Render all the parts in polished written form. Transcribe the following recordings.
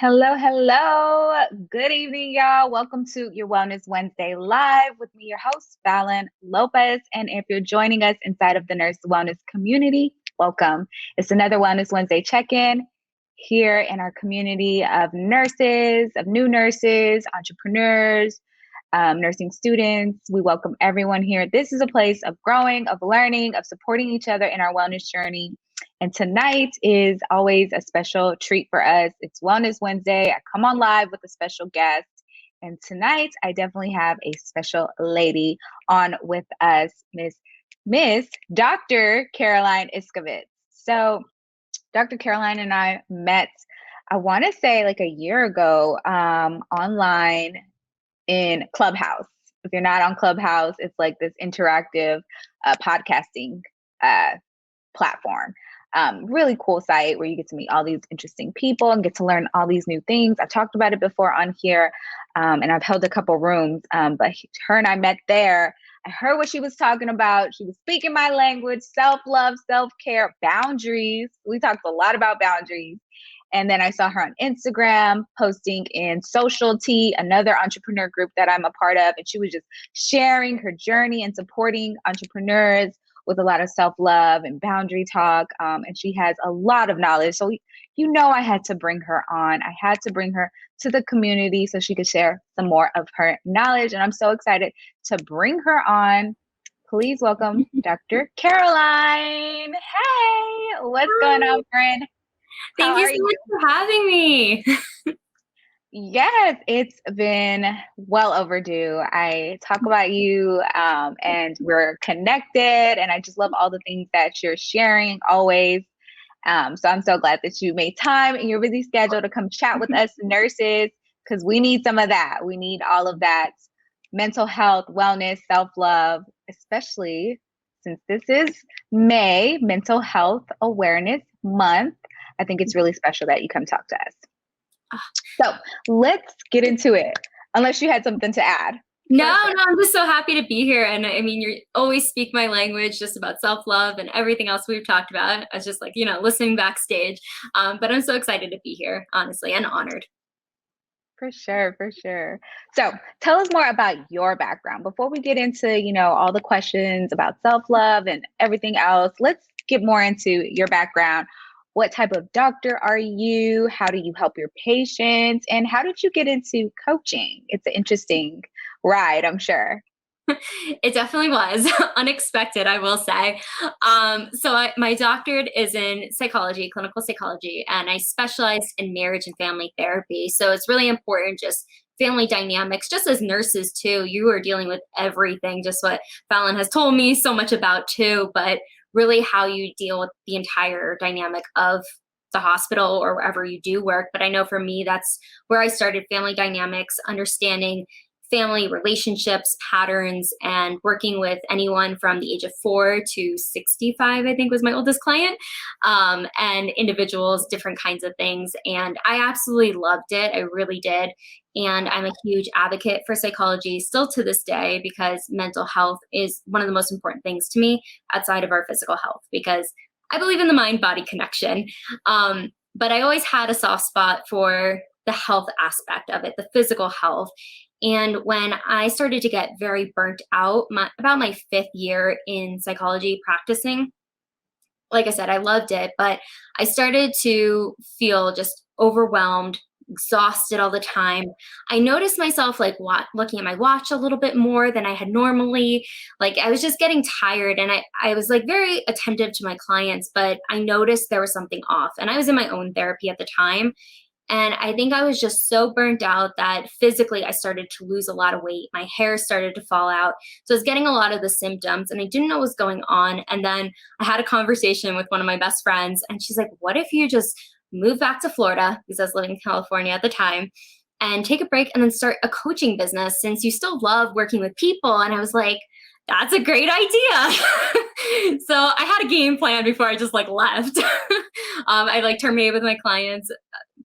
Hello, hello. Good evening, y'all. Welcome to your Wellness Wednesday Live with me, your host, Fallon Lopez. And if you're joining us inside of the Nurse Wellness community, welcome. It's another Wellness Wednesday check-in here in our community of nurses, of new nurses, entrepreneurs, nursing students. We welcome everyone here. This is a place of growing, of learning, of supporting each other in our wellness journey. And tonight is always a special treat for us. It's Wellness Wednesday. I come on live with a special guest. And tonight I definitely have a special lady on with us, Miss Dr. Caroline Iscovitz. So Dr. Caroline and I met, I want to say like a year ago, online in Clubhouse. If you're not on Clubhouse, it's like this interactive podcasting platform. Really cool site where you get to meet all these interesting people and get to learn all these new things. I've talked about it before on here, and I've held a couple rooms, but her and I met there. I heard what she was talking about. She was speaking my language: self-love, self-care, boundaries. We talked a lot about boundaries. And then I saw her on Instagram posting in Social Tea, another entrepreneur group that I'm a part of. And she was just sharing her journey and supporting entrepreneurs with a lot of self-love and boundary talk. And she has a lot of knowledge. So, I had to bring her on. I had to bring her to the community so she could share some more of her knowledge. And I'm so excited to bring her on. Please welcome Dr. Caroline. Hey, what's going on, friend? Thank you so much for having me. Yes, it's been well overdue. I talk about you and we're connected, and I just love all the things that you're sharing always. So I'm so glad that you made time in your busy schedule to come chat with us nurses, because we need some of that. We need all of that mental health, wellness, self-love, especially since this is May, Mental Health Awareness Month. I think it's really special that you come talk to us. So let's get into it, unless you had something to add. No, I'm just so happy to be here. And I mean, you always speak my language just about self-love and everything else we've talked about. I was just like, listening backstage. But I'm so excited to be here, honestly, and honored. For sure. So tell us more about your background. Before we get into, all the questions about self-love and everything else, let's get more into your background. What type of doctor are you? How do you help your patients? And how did you get into coaching? It's an interesting ride, I'm sure. It definitely was unexpected, I will say. My doctorate is in psychology, clinical psychology, and I specialize in marriage and family therapy. So it's really important, just family dynamics, just as nurses too. You are dealing with everything, just what Fallon has told me so much about too, but really how you deal with the entire dynamic of the hospital or wherever you do work. But I know for me, that's where I started: family dynamics, understanding family relationships, patterns, and working with anyone from the age of 4 to 65, I think was my oldest client, and individuals, different kinds of things. And I absolutely loved it. I really did. And I'm a huge advocate for psychology still to this day, because mental health is one of the most important things to me outside of our physical health, because I believe in the mind-body connection. But I always had a soft spot for the health aspect of it, the physical health. And when I started to get very burnt out, about my 5th year in psychology practicing, like I said, I loved it, but I started to feel just overwhelmed, exhausted all the time. I noticed myself looking at my watch a little bit more than I had normally. Like I was just getting tired, and I was like very attentive to my clients, but I noticed there was something off. And I was in my own therapy at the time. And I think I was just so burnt out that physically I started to lose a lot of weight. My hair started to fall out. So I was getting a lot of the symptoms, and I didn't know what was going on. And then I had a conversation with one of my best friends, and she's like, what if you just move back to Florida, because I was living in California at the time, and take a break and then start a coaching business, since you still love working with people? And I was like, that's a great idea. So I had a game plan before I just left. I terminated with my clients,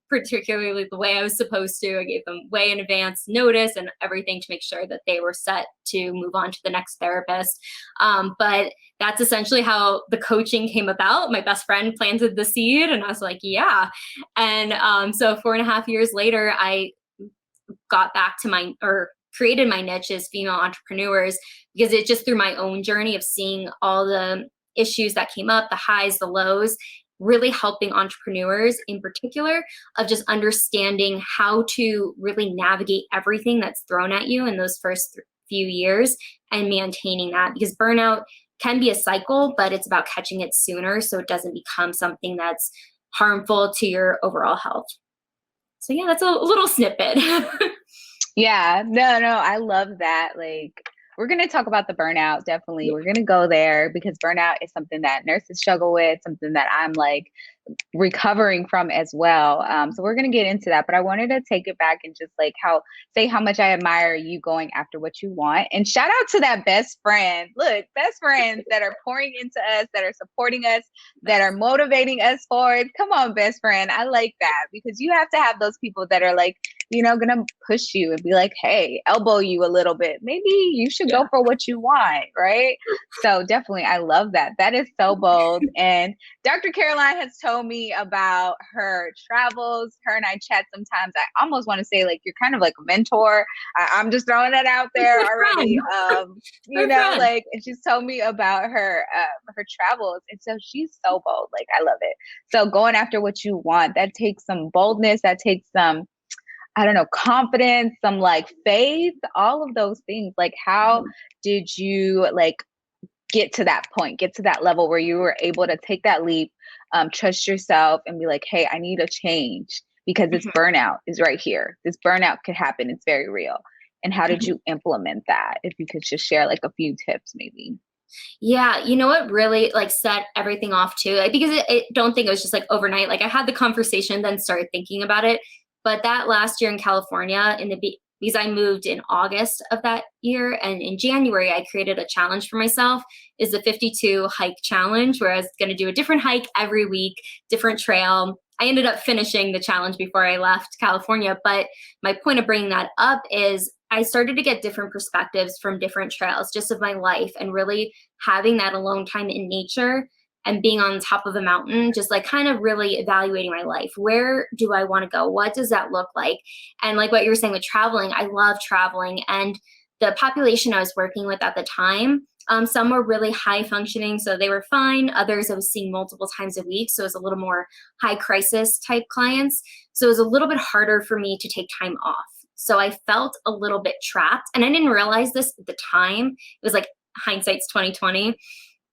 particularly the way I was supposed to. I gave them way in advance notice and everything to make sure that they were set to move on to the next therapist. But that's essentially how the coaching came about. My best friend planted the seed and I was like, yeah. And so 4.5 years later, I got back to created my niche as female entrepreneurs, because it just through my own journey of seeing all the issues that came up, the highs, the lows, really helping entrepreneurs in particular of just understanding how to really navigate everything that's thrown at you in those first few years and maintaining that, because burnout can be a cycle, but it's about catching it sooner so it doesn't become something that's harmful to your overall health. So yeah, that's a little snippet. Yeah, no, I love that. Like, we're going to talk about the burnout. Definitely. We're going to go there because burnout is something that nurses struggle with, something that I'm like recovering from as well. So we're going to get into that, but I wanted to take it back and just like say how much I admire you going after what you want. And shout out to that best friend. Look, best friends that are pouring into us, that are supporting us, that are motivating us forward. Come on, best friend. I like that, because you have to have those people that are like, going to push you and be like, hey, elbow you a little bit. Maybe you should go for what you want, right? So definitely, I love that. That is so bold. And Dr. Caroline has told me about her travels. Her and I chat sometimes. I almost want to say like, you're kind of like a mentor. I'm just throwing that out there already. Like, and she's told me about her travels. And so she's so bold. Like, I love it. So going after what you want, that takes some boldness. That takes some, I don't know, confidence, some like faith, all of those things. Like, how did you like get to that point, get to that level where you were able to take that leap, trust yourself and be like, hey, I need a change because this burnout is right here. This burnout could happen. It's very real. And how did you implement that? If you could just share like a few tips maybe. Yeah, you know what really like set everything off too? Because don't think it was just like overnight. Like I had the conversation, then started thinking about it. But that last year in California, because I moved in August of that year, and in January I created a challenge for myself, is the 52 hike challenge, where I was going to do a different hike every week, different trail. I ended up finishing the challenge before I left California. But my point of bringing that up is I started to get different perspectives from different trails just of my life, and really having that alone time in nature and being on top of a mountain, just like kind of really evaluating my life. Where do I want to go? What does that look like? And like what you were saying with traveling, I love traveling. And the population I was working with at the time, some were really high functioning, so they were fine. Others I was seeing multiple times a week, so it was a little more high crisis type clients. So it was a little bit harder for me to take time off. So I felt a little bit trapped, and I didn't realize this at the time. It was like hindsight's 2020.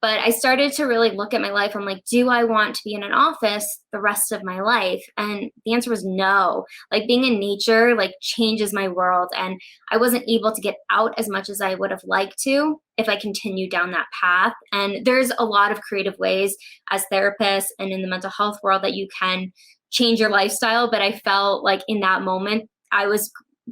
But I started to really look at my life. I'm like, do I want to be in an office the rest of my life? And the answer was no. Like being in nature, like changes my world. And I wasn't able to get out as much as I would have liked to if I continued down that path. And there's a lot of creative ways as therapists and in the mental health world that you can change your lifestyle. But I felt like in that moment, I was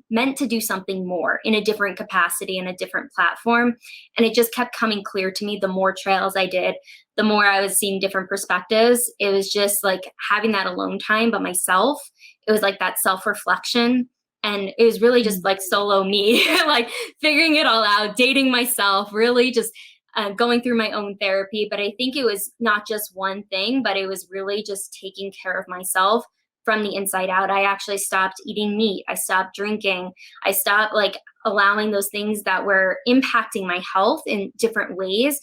meant to do something more in a different capacity and a different platform. And it just kept coming clear to me the more trails I did, the more I was seeing different perspectives. It was just like having that alone time by myself. It was like that self-reflection. And it was really just like solo me, like figuring it all out, dating myself, really just going through my own therapy. But I think it was not just one thing, but it was really just taking care of myself from the inside out. I actually stopped eating meat. I stopped drinking. I stopped like allowing those things that were impacting my health in different ways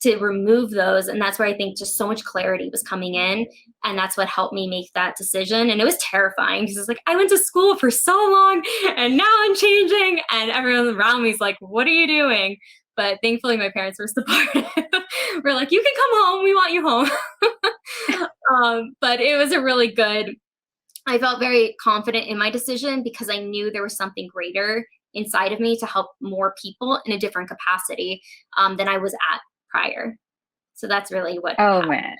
to remove those. And that's where I think just so much clarity was coming in. And that's what helped me make that decision. And it was terrifying because it's like, I went to school for so long and now I'm changing. And everyone around me is like, what are you doing? But thankfully my parents were supportive. We're like, you can come home. We want you home. But it was a really good, I felt very confident in my decision because I knew there was something greater inside of me to help more people in a different capacity than I was at prior. So that's really what happened. Man.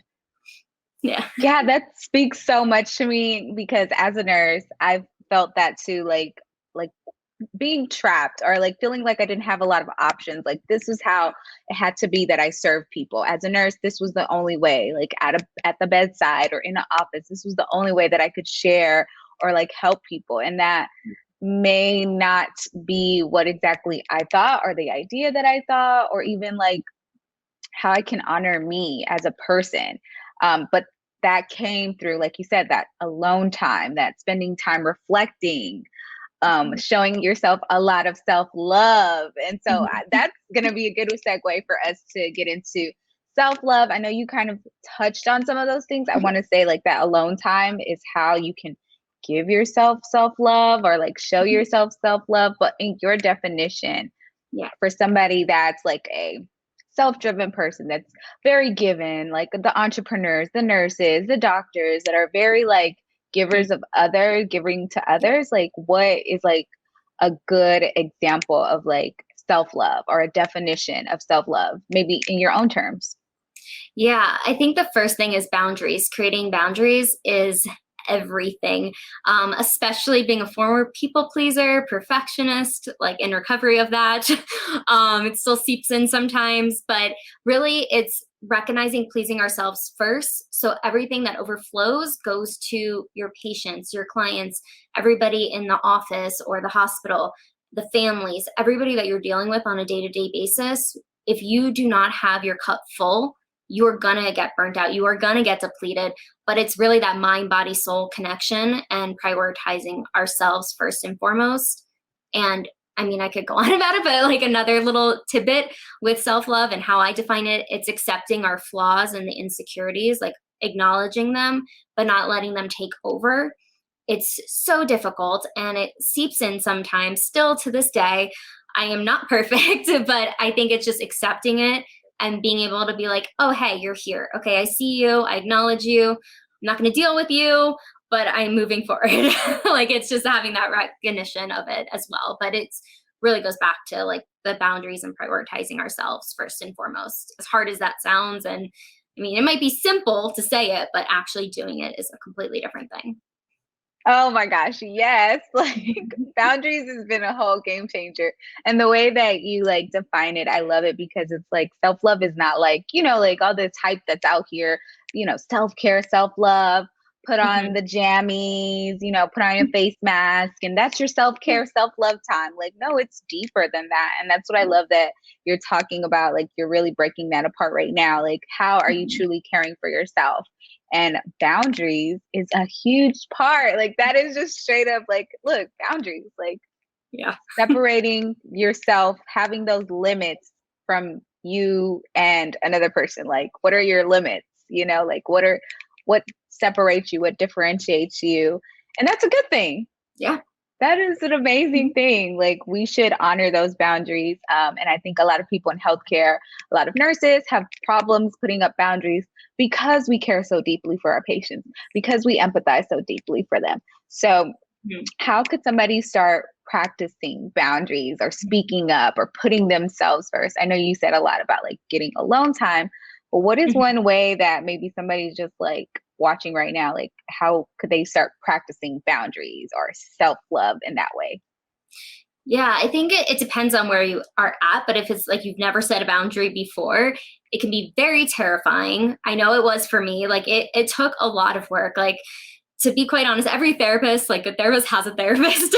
Yeah. Yeah, that speaks so much to me because as a nurse, I've felt that too, like being trapped or like feeling like I didn't have a lot of options. Like this was how it had to be that I served people. As a nurse, this was the only way, like at the bedside or in an office, this was the only way that I could share or like help people. And that may not be what exactly I thought or the idea that I thought, or even like how I can honor me as a person. But that came through, like you said, that alone time, that spending time reflecting, showing yourself a lot of self-love. And so that's going to be a good segue for us to get into self-love. I know you kind of touched on some of those things. I want to say like that alone time is how you can give yourself self-love or like show yourself self-love. But in your definition, for somebody that's like a self-driven person that's very given, like the entrepreneurs, the nurses, the doctors that are very like givers of giving to others, like what is like a good example of like self-love or a definition of self-love, maybe in your own terms? Yeah, I think the first thing is boundaries. Creating boundaries is everything, especially being a former people pleaser, perfectionist, like in recovery of that. It still seeps in sometimes, but really it's recognizing pleasing ourselves first. So everything that overflows goes to your patients, your clients, everybody in the office or the hospital, the families, everybody that you're dealing with on a day-to-day basis. If you do not have your cup full, you're going to get burnt out. You are going to get depleted, but it's really that mind, body, soul connection and prioritizing ourselves first and foremost. And I mean, I could go on about it, but like another little tidbit with self-love and how I define it, it's accepting our flaws and the insecurities, like acknowledging them, but not letting them take over. It's so difficult and it seeps in sometimes. Still to this day, I am not perfect, but I think it's just accepting it and being able to be like, oh, hey, you're here. Okay, I see you. I acknowledge you. I'm not going to deal with you, but I'm moving forward. Like it's just having that recognition of it as well. But it's really goes back to like the boundaries and prioritizing ourselves first and foremost, as hard as that sounds. And I mean, it might be simple to say it, but actually doing it is a completely different thing. Oh my gosh, yes. Like boundaries has been a whole game changer. And the way that you like define it, I love it because it's like self-love is not like, like all this hype that's out here, self-care, self-love, put on the jammies, put on your face mask, and that's your self-care, self-love time. Like, no, it's deeper than that. And that's what I love that you're talking about. Like, you're really breaking that apart right now. Like, how are you truly caring for yourself? And boundaries is a huge part. Like that is just straight up like, look, boundaries, like separating yourself, having those limits from you and another person. Like, what are your limits? Like what separates you, what differentiates you. And that's a good thing. Yeah. That is an amazing thing. Like we should honor those boundaries. And I think a lot of people in healthcare, a lot of nurses have problems putting up boundaries because we care so deeply for our patients, because we empathize so deeply for them. So how could somebody start practicing boundaries or speaking up or putting themselves first? I know you said a lot about like getting alone time, but what is one way that maybe somebody's just like watching right now, like how could they start practicing boundaries or self-love in that way? Yeah, I think it depends on where you are at, but if it's like you've never set a boundary before, it can be very terrifying. I know it was for me. Like it took a lot of work. Like to be quite honest, every therapist, like a therapist has a therapist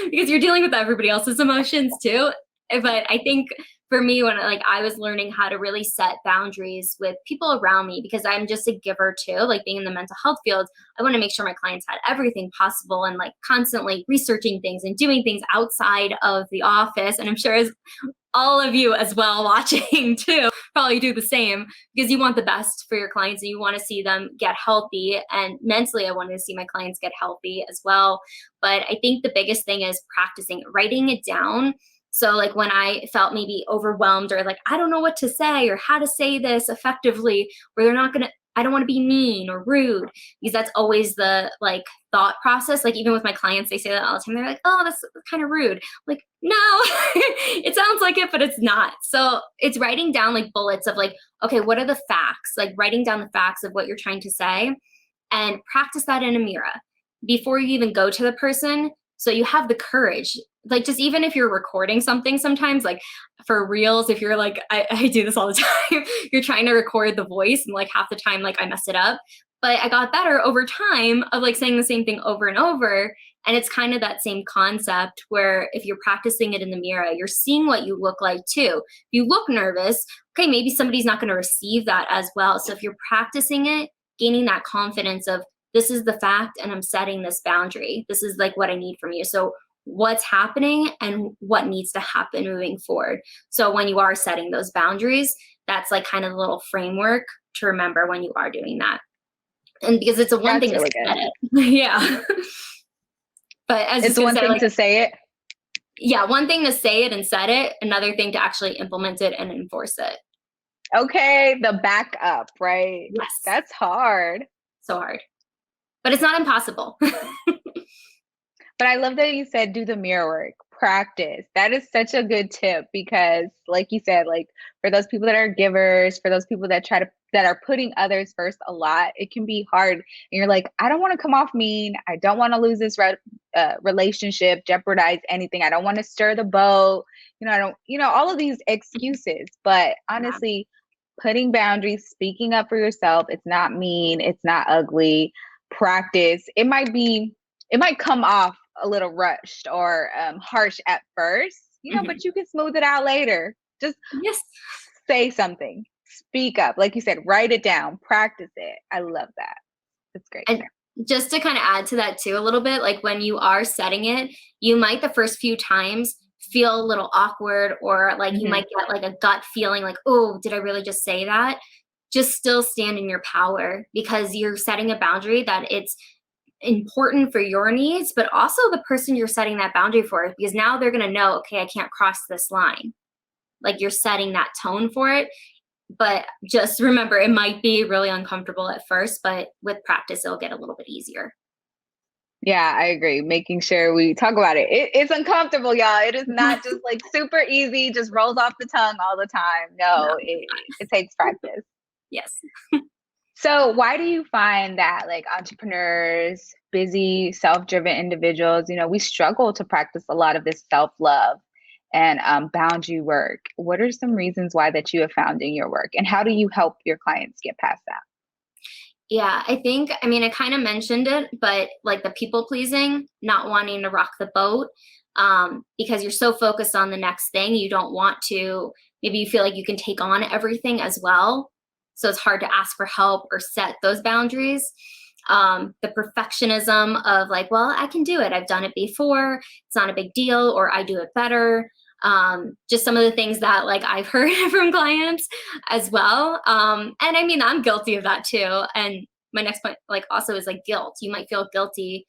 because you're dealing with everybody else's emotions too. But I think for me, when I was learning how to really set boundaries with people around me, because I'm just a giver too, like being in the mental health field, I want to make sure my clients had everything possible and like constantly researching things and doing things outside of the office. And I'm sure as all of you as well watching too probably do the same, because you want the best for your clients and you want to see them get healthy. And mentally, I wanted to see my clients get healthy as well. But I think the biggest thing is practicing, writing it down. So like when I felt maybe overwhelmed or like, I don't know what to say or how to say this effectively, where they're not going to, I don't want to be mean or rude, because that's always the like thought process. Like even with my clients, they say that all the time. They're like, oh, that's kind of rude. Like, no, it sounds like it, but it's not. So it's writing down like bullets of like, okay, what are the facts? Like writing down the facts of what you're trying to say and practice that in a mirror before you even go to the person. So you have the courage, like just even if you're recording something sometimes, like for reels, if you're like, I do this all the time, you're trying to record the voice and like half the time, like I mess it up. but I got better over time of like saying the same thing over and over. And it's kind of that same concept where if you're practicing it in the mirror, you're seeing what you look like too. If you look nervous, okay, maybe somebody's not going to receive that as well. So if you're practicing it, gaining that confidence of this is the fact and I'm setting this boundary. This is like what I need from you. So what's happening and what needs to happen moving forward. So when you are setting those boundaries, that's like kind of the little framework to remember when you are doing that. And because it's a one That's thing really to set good. it. Yeah. But as It's one thing to say it. yeah, one thing to say it and set it, another thing to actually implement it and enforce it. Okay, the backup, right? Yes. That's hard. So hard. But it's not impossible. But I love that you said do the mirror work, practice. That is such a good tip because like you said, like for those people that are givers, for those people that that are putting others first a lot, it can be hard. And you're like, I don't want to come off mean. I don't want to lose this relationship, jeopardize anything. I don't want to stir the boat. I don't, all of these excuses. But honestly, putting boundaries, speaking up for yourself, it's not mean, it's not ugly. Practice. It might come off a little rushed or harsh at first, but you can smooth it out later. Just yes. Say something, speak up. Like you said, write it down, practice it. I love that. It's great. And just to kind of add to that too a little bit, like when you are setting it, you might the first few times feel a little awkward or like you might get like a gut feeling like, oh, did I really just say that? Just still stand in your power because you're setting a boundary that it's important for your needs, but also the person you're setting that boundary for, because now they're going to know, okay, I can't cross this line. Like you're setting that tone for it. But just remember, it might be really uncomfortable at first, but with practice, it'll get a little bit easier. Yeah, I agree. Making sure we talk about it. It's uncomfortable, y'all. It is not just like super easy, just rolls off the tongue all the time. No, it takes practice. Yes. So why do you find that like entrepreneurs, busy, self-driven individuals, we struggle to practice a lot of this self-love and boundary work? What are some reasons why that you have found in your work? And how do you help your clients get past that? Yeah, I kind of mentioned it, but like the people pleasing, not wanting to rock the boat, because you're so focused on the next thing, you don't want to, maybe you feel like you can take on everything as well. So it's hard to ask for help or set those boundaries. The perfectionism of like, well, I can do it. I've done it before. It's not a big deal, or I do it better. Just some of the things that like I've heard from clients as well. And I'm guilty of that too. And my next point, like also is like guilt. You might feel guilty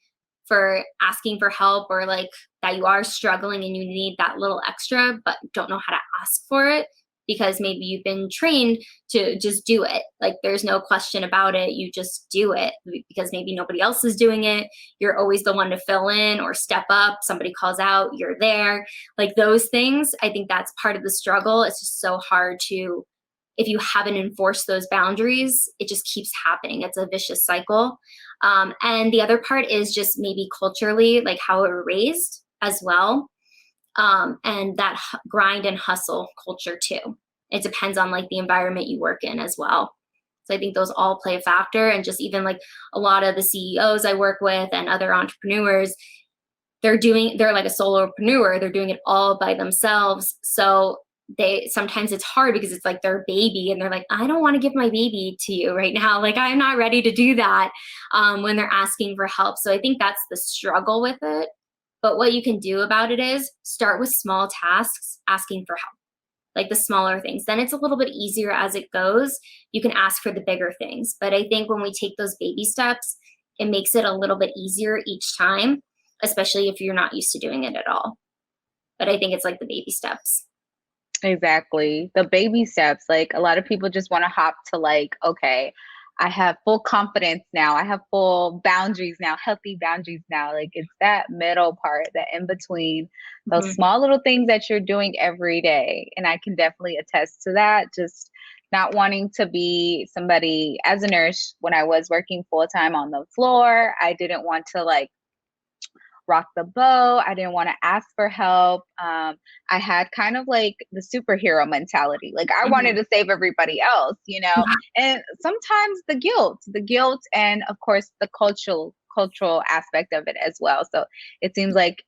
for asking for help or like that you are struggling and you need that little extra, but don't know how to ask for it because maybe you've been trained to just do it. Like there's no question about it. You just do it because maybe nobody else is doing it. You're always the one to fill in or step up. Somebody calls out, you're there. Like those things, I think that's part of the struggle. It's just so hard to, if you haven't enforced those boundaries, it just keeps happening. It's a vicious cycle. And the other part is just maybe culturally, like how we were raised as well. And that grind and hustle culture too. It depends on like the environment you work in as well. So I think those all play a factor. And just even like a lot of the CEOs I work with and other entrepreneurs, they're like a solopreneur. They're doing it all by themselves. So sometimes it's hard because it's like their baby and they're like, I don't want to give my baby to you right now. Like I'm not ready to do that when they're asking for help. So I think that's the struggle with it. But what you can do about it is start with small tasks, asking for help, like the smaller things. Then it's a little bit easier as it goes. You can ask for the bigger things. But I think when we take those baby steps, it makes it a little bit easier each time, especially if you're not used to doing it at all. But I think it's like the baby steps. Exactly. The baby steps. Like a lot of people just want to hop to like, okay, I have full confidence now. I have full boundaries now, healthy boundaries now. Like it's that middle part, that in between, those small little things that you're doing every day. And I can definitely attest to that. Just not wanting to be somebody as a nurse when I was working full time on the floor. I didn't want to like rock the boat. I didn't want to ask for help. I had kind of like the superhero mentality. Like I wanted to save everybody else, you know, and sometimes the guilt, and of course the cultural aspect of it as well. So it seems like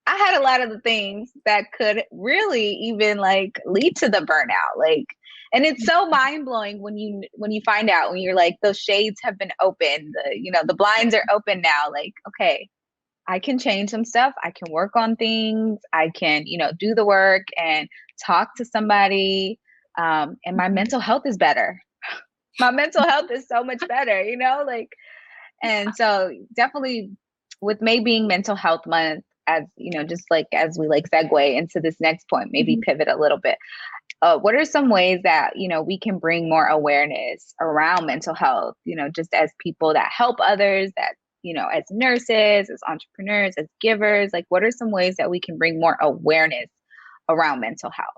I had a lot of the things that could really even like lead to the burnout. Like, and it's so mind blowing when you find out, when you're like, those shades have been opened, the blinds are open now. Like, okay, I can change some stuff. I can work on things. I can, do the work and talk to somebody. And my mental health is better. My mental health is so much better, like, and so definitely with May being mental health month, as just like as we like segue into this next point, maybe pivot a little bit. What are some ways that, we can bring more awareness around mental health, just as people that help others, that, as nurses, as entrepreneurs, as givers, like what are some ways that we can bring more awareness around mental health?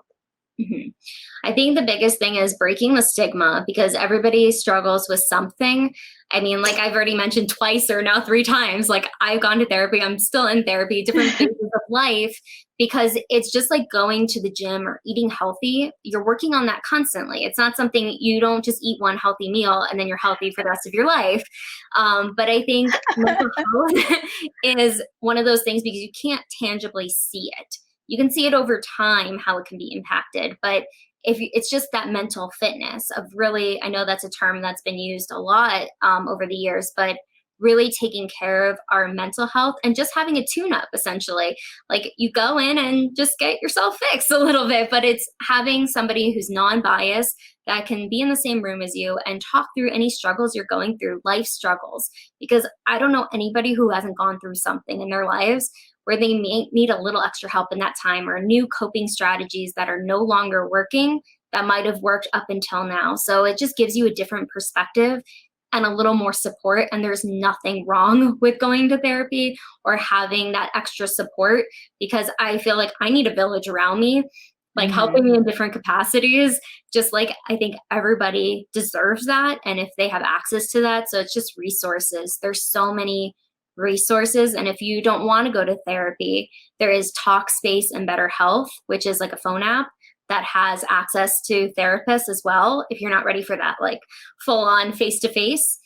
I think the biggest thing is breaking the stigma, because everybody struggles with something. I mean, like I've already mentioned twice or now 3 times, like I've gone to therapy, I'm still in therapy, different phases of life, because it's just like going to the gym or eating healthy. You're working on that constantly. It's not something, you don't just eat one healthy meal and then you're healthy for the rest of your life. But I think mental health is one of those things because you can't tangibly see it. You can see it over time, how it can be impacted. But it's just that mental fitness of really, I know that's a term that's been used a lot over the years, but really taking care of our mental health and just having a tune-up, essentially. Like you go in and just get yourself fixed a little bit, but it's having somebody who's non-biased that can be in the same room as you and talk through any struggles you're going through, life struggles. Because I don't know anybody who hasn't gone through something in their lives where they may need a little extra help in that time, or new coping strategies that are no longer working that might have worked up until now. So it just gives you a different perspective and a little more support. And there's nothing wrong with going to therapy or having that extra support, because I feel like I need a village around me, like helping me in different capacities, just like I think everybody deserves that. And if they have access to that, so it's just resources. There's so many resources. And if you don't want to go to therapy, there is Talkspace and Better Health, which is like a phone app that has access to therapists as well. If you're not ready for that, like full on face to face,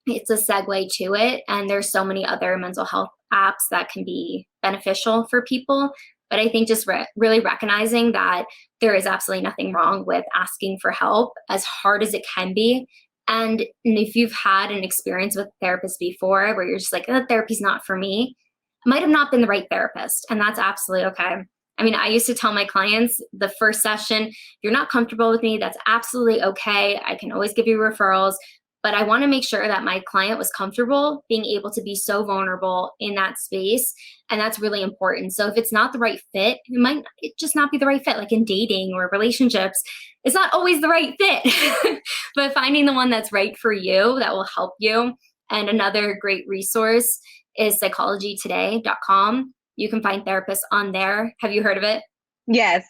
it's a segue to it. And there's so many other mental health apps that can be beneficial for people. But I think just really recognizing that there is absolutely nothing wrong with asking for help, as hard as it can be. And if you've had an experience with a therapist before where you're just like, oh, therapy's not for me, it might have not been the right therapist. And that's absolutely okay. I mean, I used to tell my clients the first session, if you're not comfortable with me, that's absolutely okay. I can always give you referrals. But I want to make sure that my client was comfortable being able to be so vulnerable in that space. And that's really important. So if it's not the right fit, it just not be the right fit, like in dating or relationships. It's not always the right fit, but finding the one that's right for you, that will help you. And another great resource is psychologytoday.com. You can find therapists on there. Have you heard of it? Yes.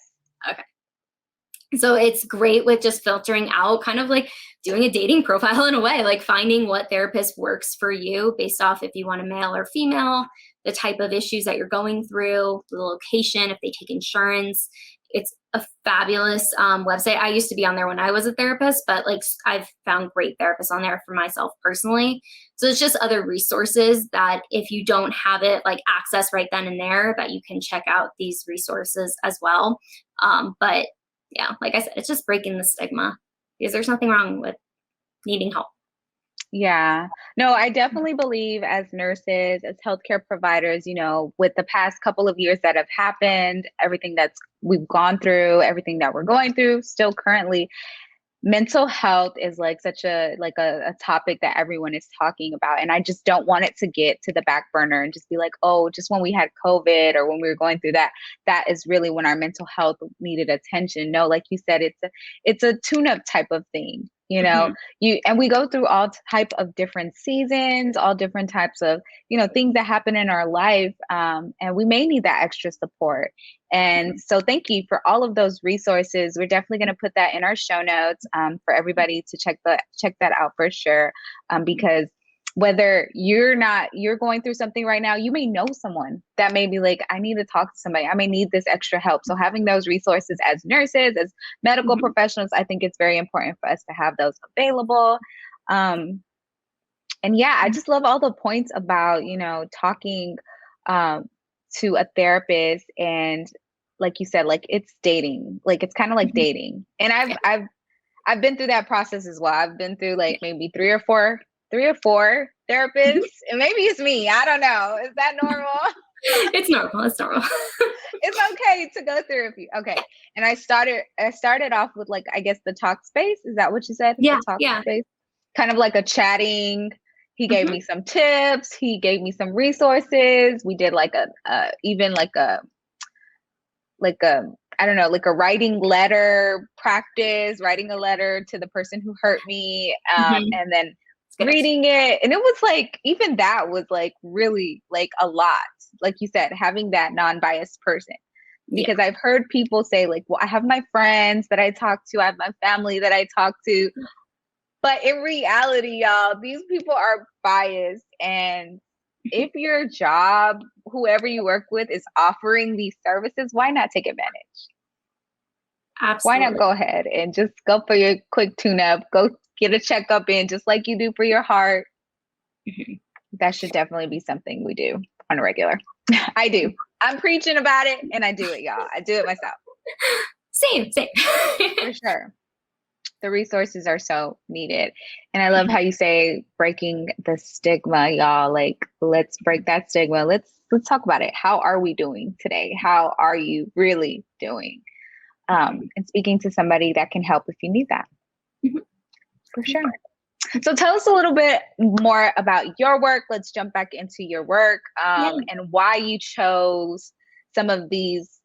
Okay. So it's great with just filtering out, kind of like doing a dating profile in a way, like finding what therapist works for you based off if you want a male or female, the type of issues that you're going through, the location, if they take insurance. It's a fabulous website. I used to be on there when I was a therapist, but like I've found great therapists on there for myself personally. So it's just other resources that if you don't have it like access right then and there, that you can check out these resources as well. But yeah, like I said, it's just breaking the stigma, because there's nothing wrong with needing help. Yeah, no, I definitely believe as nurses, as healthcare providers, with the past couple of years that have happened, everything that's we've gone through, everything that we're going through still currently, mental health is like such a topic that everyone is talking about. And I just don't want it to get to the back burner and just be like, oh, just when we had COVID or when we were going through that is really when our mental health needed attention. No, like you said, it's a tune-up type of thing. And we go through all type of different seasons, all different types of, things that happen in our life. And we may need that extra support. And so thank you for all of those resources. We're definitely going to put that in our show notes for everybody to check that out for sure. Because whether you're going through something right now, you may know someone that may be like, I need to talk to somebody. I may need this extra help. So having those resources as nurses, as medical professionals, I think it's very important for us to have those available. And yeah, I just love all the points about, talking to a therapist, and like you said, like it's dating, like it's kind of like dating. And I've been through that process as well. I've been through like maybe three or four therapists, and maybe it's me. I don't know. Is that normal? It's normal. It's normal. It's okay to go through a few. Okay. And I started off with like, I guess the talk space. Is that what you said? Yeah. The talk Yeah. space. Kind of like a chatting. He gave me some tips. He gave me some resources. We did like even like a I don't know, like a writing a letter to the person who hurt me. And then reading it. And it was like, even that was like really like a lot. Like you said, having that non-biased person. Because I've heard people say like, well, I have my friends that I talk to. I have my family that I talk to. But in reality, y'all, these people are biased. And if your job, whoever you work with, is offering these services, why not take advantage? Absolutely. Why not go ahead and just go for your quick tune-up, go get a checkup in just like you do for your heart. That should definitely be something we do on a regular. I do. I'm preaching about it and I do it, y'all. I do it myself. Same. For sure. The resources are so needed. And I love how you say breaking the stigma, y'all. Like, let's break that stigma. Let's talk about it. How are we doing today? How are you really doing? And speaking to somebody that can help if you need that. For sure. So tell us a little bit more about your work. Let's jump back into your work and why you chose some of these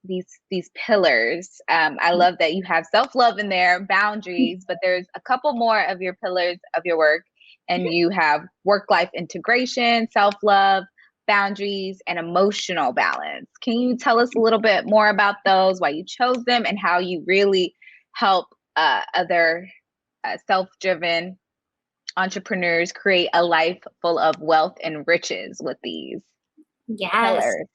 pillars. I love that you have self-love in there, boundaries, but there's a couple more of your pillars of your work. And you have work-life integration, self-love, boundaries, and emotional balance. Can you tell us a little bit more about those, why you chose them, and how you really help other self-driven entrepreneurs create a life full of wealth and riches with these pillars?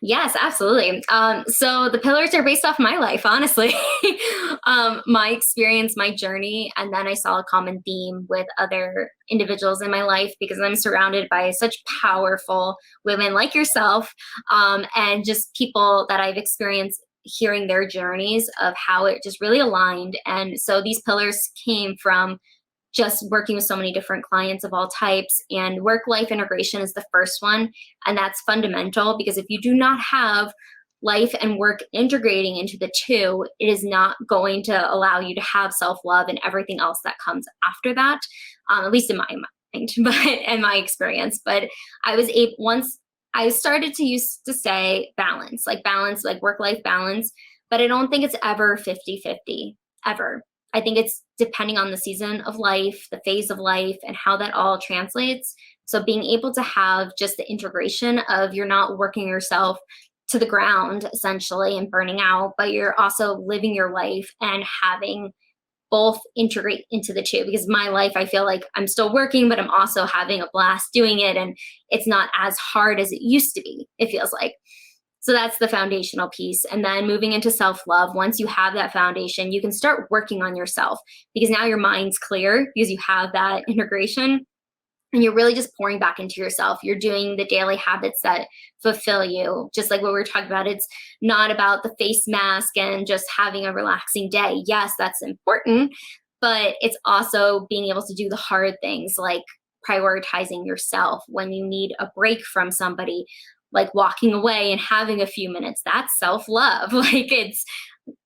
Yes, absolutely. So the pillars are based off my life, honestly. My experience, my journey, and then I saw a common theme with other individuals in my life because I'm surrounded by such powerful women like yourself, and just people that I've experienced hearing their journeys of how it just really aligned. And so these pillars came from just working with so many different clients of all types, and work-life integration is the first one. And that's fundamental because if you do not have life and work integrating into the two, it is not going to allow you to have self-love and everything else that comes after that, at least in my mind, but in my experience. But once I started to use to say balance, like work-life balance, but I don't think it's ever 50-50, ever. I think it's depending on the season of life, the phase of life, and how that all translates. So being able to have just the integration of you're not working yourself to the ground essentially and burning out, but you're also living your life and having both integrate into the two. Because my life, I feel like I'm still working, but I'm also having a blast doing it. And it's not as hard as it used to be, it feels like. So that's the foundational piece. And then moving into self-love, once you have that foundation, you can start working on yourself because now your mind's clear because you have that integration and you're really just pouring back into yourself. You're doing the daily habits that fulfill you. Just like what we were talking about, it's not about the face mask and just having a relaxing day. Yes, that's important, but it's also being able to do the hard things like prioritizing yourself when you need a break from somebody, like walking away and having a few minutes. That's self-love. Like it's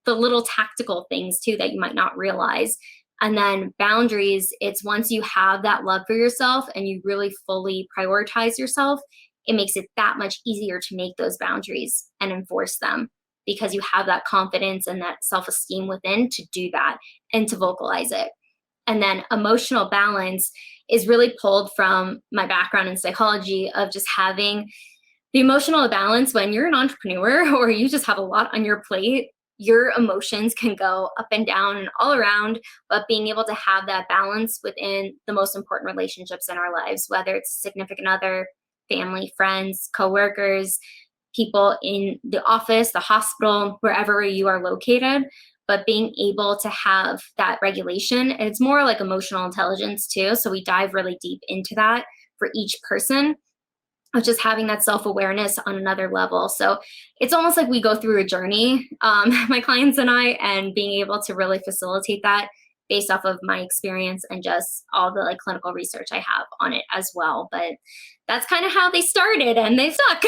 the little tactical things too that you might not realize. And then boundaries, it's once you have that love for yourself and you really fully prioritize yourself, it makes it that much easier to make those boundaries and enforce them because you have that confidence and that self-esteem within to do that and to vocalize it. And then emotional balance is really pulled from my background in psychology of just having the emotional balance when you're an entrepreneur or you just have a lot on your plate. your emotions can go up and down and all around, but being able to have that balance within the most important relationships in our lives, whether it's significant other, family, friends, coworkers, people in the office, the hospital, wherever you are located, but being able to have that regulation. And it's more like emotional intelligence too. So we dive really deep into that for each person, of just having that self-awareness on another level. So it's almost like we go through a journey, my clients and I, and being able to really facilitate that based off of my experience and just all the like clinical research I have on it as well. But that's kind of how they started, and they suck.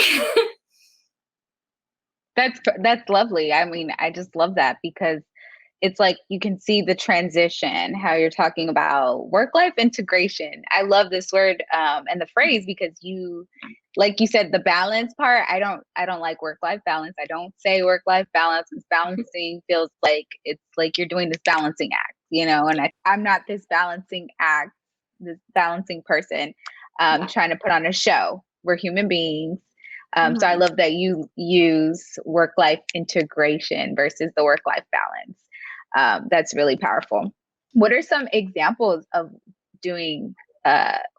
That's lovely. I mean, I just love that because it's like you can see the transition, how you're talking about work-life integration. I love this word and the phrase because you, like you said, the balance part. I don't like work-life balance. I don't say work-life balance because balancing feels like it's like you're doing this balancing act, and I'm not this balancing act, this balancing person trying to put on a show. We're human beings. So I love that you use work-life integration versus the work-life balance. That's really powerful. What are some examples of doing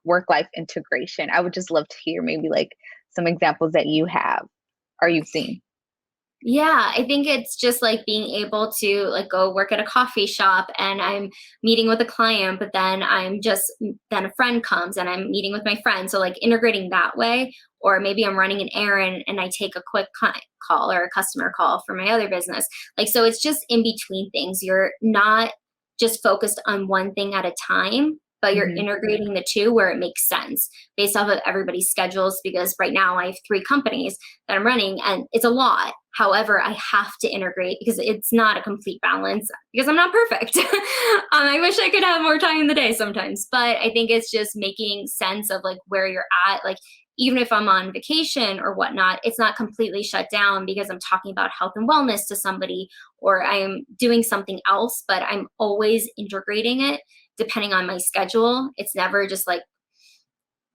work-life integration? I would just love to hear maybe like some examples that you have or you've seen. Yeah, I think it's just like being able to like go work at a coffee shop and I'm meeting with a client, but then then a friend comes and I'm meeting with my friend. So like integrating that way, or maybe I'm running an errand and I take a quick client call or a customer call for my other business. Like, so it's just in between things. You're not just focused on one thing at a time, but you're integrating the two where it makes sense based off of everybody's schedules. Because right now I have 3 companies that I'm running and it's a lot. However, I have to integrate because it's not a complete balance because I'm not perfect. I wish I could have more time in the day sometimes, but I think it's just making sense of like where you're at. Like, even if I'm on vacation or whatnot, it's not completely shut down because I'm talking about health and wellness to somebody or I'm doing something else, but I'm always integrating it depending on my schedule. It's never just like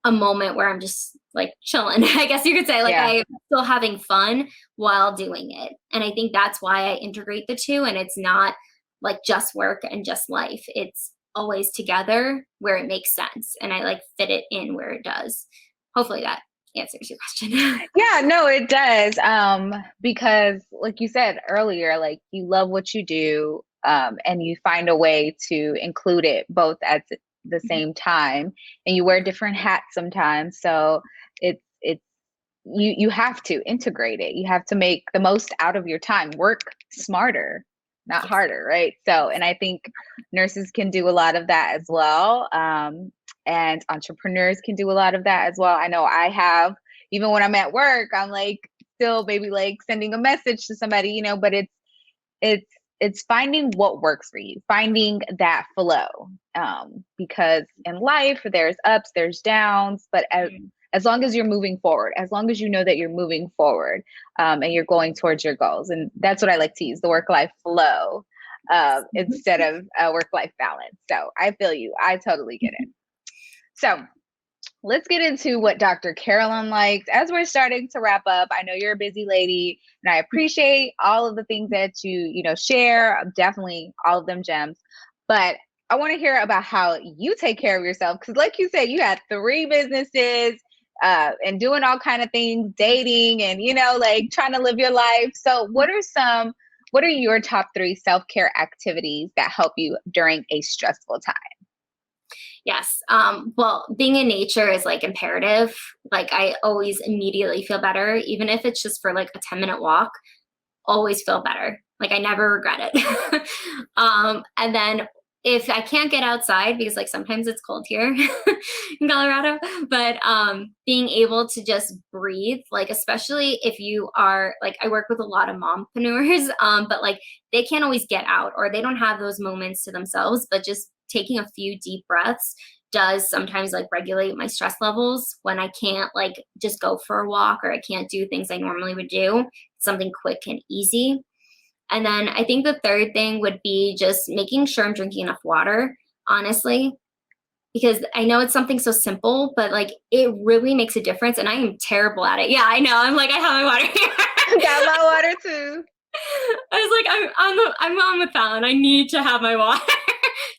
a moment where I'm just like chilling, I guess you could say. Like, I'm still having fun while doing it. And I think that's why I integrate the two. And it's not like just work and just life. It's always together where it makes sense. And I like fit it in where it does. Hopefully that answers your question. Yeah, no, it does. Because like you said earlier, like you love what you do, and you find a way to include it both at the same time, and you wear different hats sometimes. So it's you have to integrate it. You have to make the most out of your time. Work smarter, not harder, right? So, and I think nurses can do a lot of that as well. And entrepreneurs can do a lot of that as well. I know I have, even when I'm at work, I'm like still maybe like sending a message to somebody, but it's finding what works for you, finding that flow. Because in life there's ups, there's downs, but as long as you're moving forward, as long as you know that you're moving forward, and you're going towards your goals. And that's what I like to use, the work-life flow, instead of work-life balance. So I feel you. I totally get it. So let's get into what Dr. Carolyn likes as we're starting to wrap up. I know you're a busy lady and I appreciate all of the things that you share, definitely all of them gems, but I want to hear about how you take care of yourself. Because like you said, you had 3 businesses, and doing all kind of things, dating and, like trying to live your life. So what are your top 3 self-care activities that help you during a stressful time? Yes. Well, being in nature is like imperative. Like, I always immediately feel better, even if it's just for like a 10-minute walk, always feel better. Like, I never regret it. And then if I can't get outside, because like sometimes it's cold here in Colorado, but being able to just breathe, like especially if you are like, I work with a lot of mompreneurs, but like they can't always get out or they don't have those moments to themselves, but just taking a few deep breaths does sometimes like regulate my stress levels when I can't like just go for a walk or I can't do things I normally would do, something quick and easy. And then I think the third thing would be just making sure I'm drinking enough water, honestly, because I know it's something so simple, but like it really makes a difference. And I am terrible at it. Yeah, I know. I'm like, I have my water here. Got my water too. I was like, I'm on the phone. I need to have my water.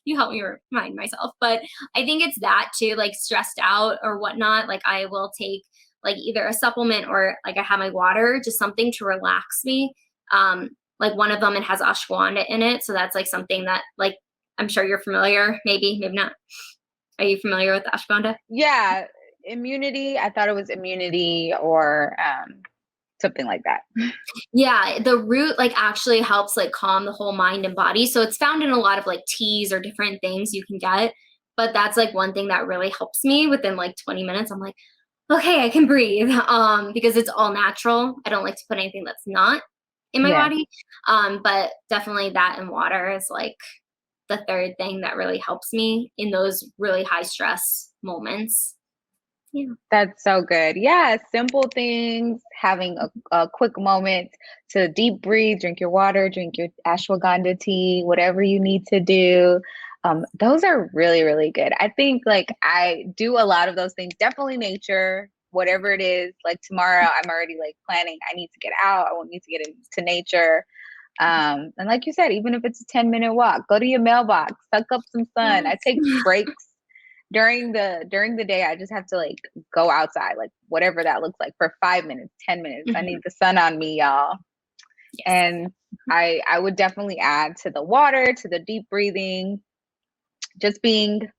You help me remind myself. But I think it's that too, like stressed out or whatnot. Like I will take like either a supplement or like I have my water, just something to relax me. Like one of them, it has ashwagandha in it. So that's like something that like I'm sure you're familiar, maybe not. Are you familiar with ashwagandha? Yeah, immunity. I thought it was immunity or something like that. Yeah, the root like actually helps like calm the whole mind and body. So it's found in a lot of like teas or different things you can get. But that's like one thing that really helps me within like 20 minutes. I'm like, okay, I can breathe. Because it's all natural. I don't like to put anything that's not in my Yeah. body. But definitely that and water is like the third thing that really helps me in those really high stress moments. Yeah. That's so good. Yeah, simple things, having a quick moment to deep breathe, drink your water, drink your ashwagandha tea, whatever you need to do. Those are really, really good. I think like I do a lot of those things, definitely nature, whatever it is. Like tomorrow, I'm already like planning, I need to get out, I need to get into nature. And like you said, even if it's a 10-minute walk, go to your mailbox, suck up some sun. I Yes. take breaks during the day. I just have to like go outside, like whatever that looks like for 5 minutes, 10 minutes. I need Mhm. the sun on me, y'all. Yes. And I would definitely add to the water, to the deep breathing, just being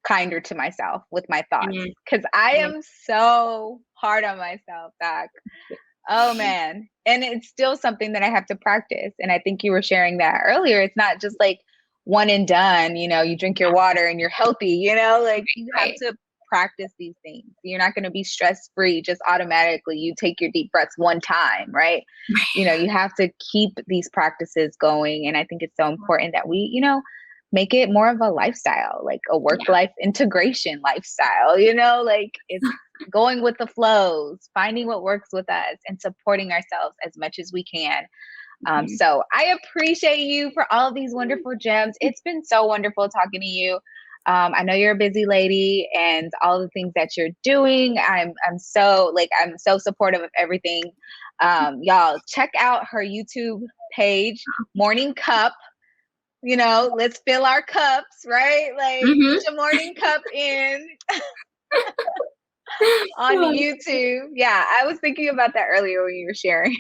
kinder to myself with my thoughts. Mhm. Cause I Yeah. am so hard on myself, Doc. Oh man. And it's still something that I have to practice. And I think you were sharing that earlier. It's not just like one and done, you drink your water and you're healthy, like you have Right. to practice these things. You're not going to be stress free just automatically. You take your deep breaths one time, right? You have to keep these practices going. And I think it's so important that we, make it more of a lifestyle, like a work Yeah. life integration lifestyle, like it's going with the flows, finding what works with us, and supporting ourselves as much as we can. Mhm. So I appreciate you for all of these wonderful gems. It's been so wonderful talking to you. I know you're a busy lady, and all the things that you're doing. I'm so supportive of everything. Y'all check out her YouTube page, Morning Cup. Let's fill our cups, right? Like Mhm. get your morning cup in on YouTube. Yeah, I was thinking about that earlier when you were sharing.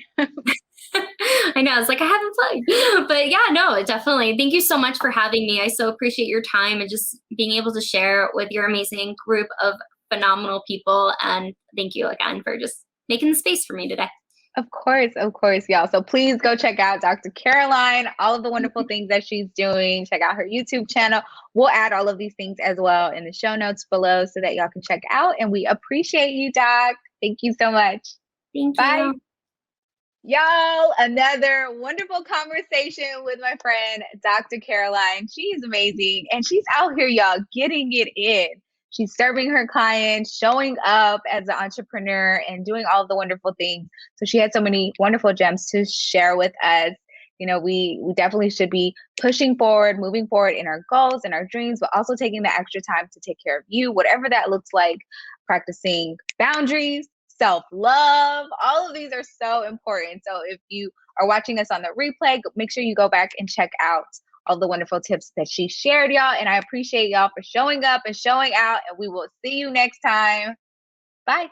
I know. It's like I haven't plugged, but yeah, no, definitely. Thank you so much for having me. I so appreciate your time and just being able to share with your amazing group of phenomenal people. And thank you again for just making the space for me today. Of course, y'all. So please go check out Dr. Caroline, all of the wonderful things that she's doing. Check out her YouTube channel. We'll add all of these things as well in the show notes below so that y'all can check out. And we appreciate you, Doc. Thank you so much. Thank Bye. you. Y'all, another wonderful conversation with my friend, Dr. Caroline. She's amazing. And she's out here, y'all, getting it in. She's serving her clients, showing up as an entrepreneur, and doing all of the wonderful things. So she had so many wonderful gems to share with us. We definitely should be pushing forward, moving forward in our goals and our dreams, but also taking the extra time to take care of you, whatever that looks like, practicing boundaries, self-love. All of these are so important. So if you are watching us on the replay, make sure you go back and check out all the wonderful tips that she shared, y'all. And I appreciate y'all for showing up and showing out. And we will see you next time. Bye.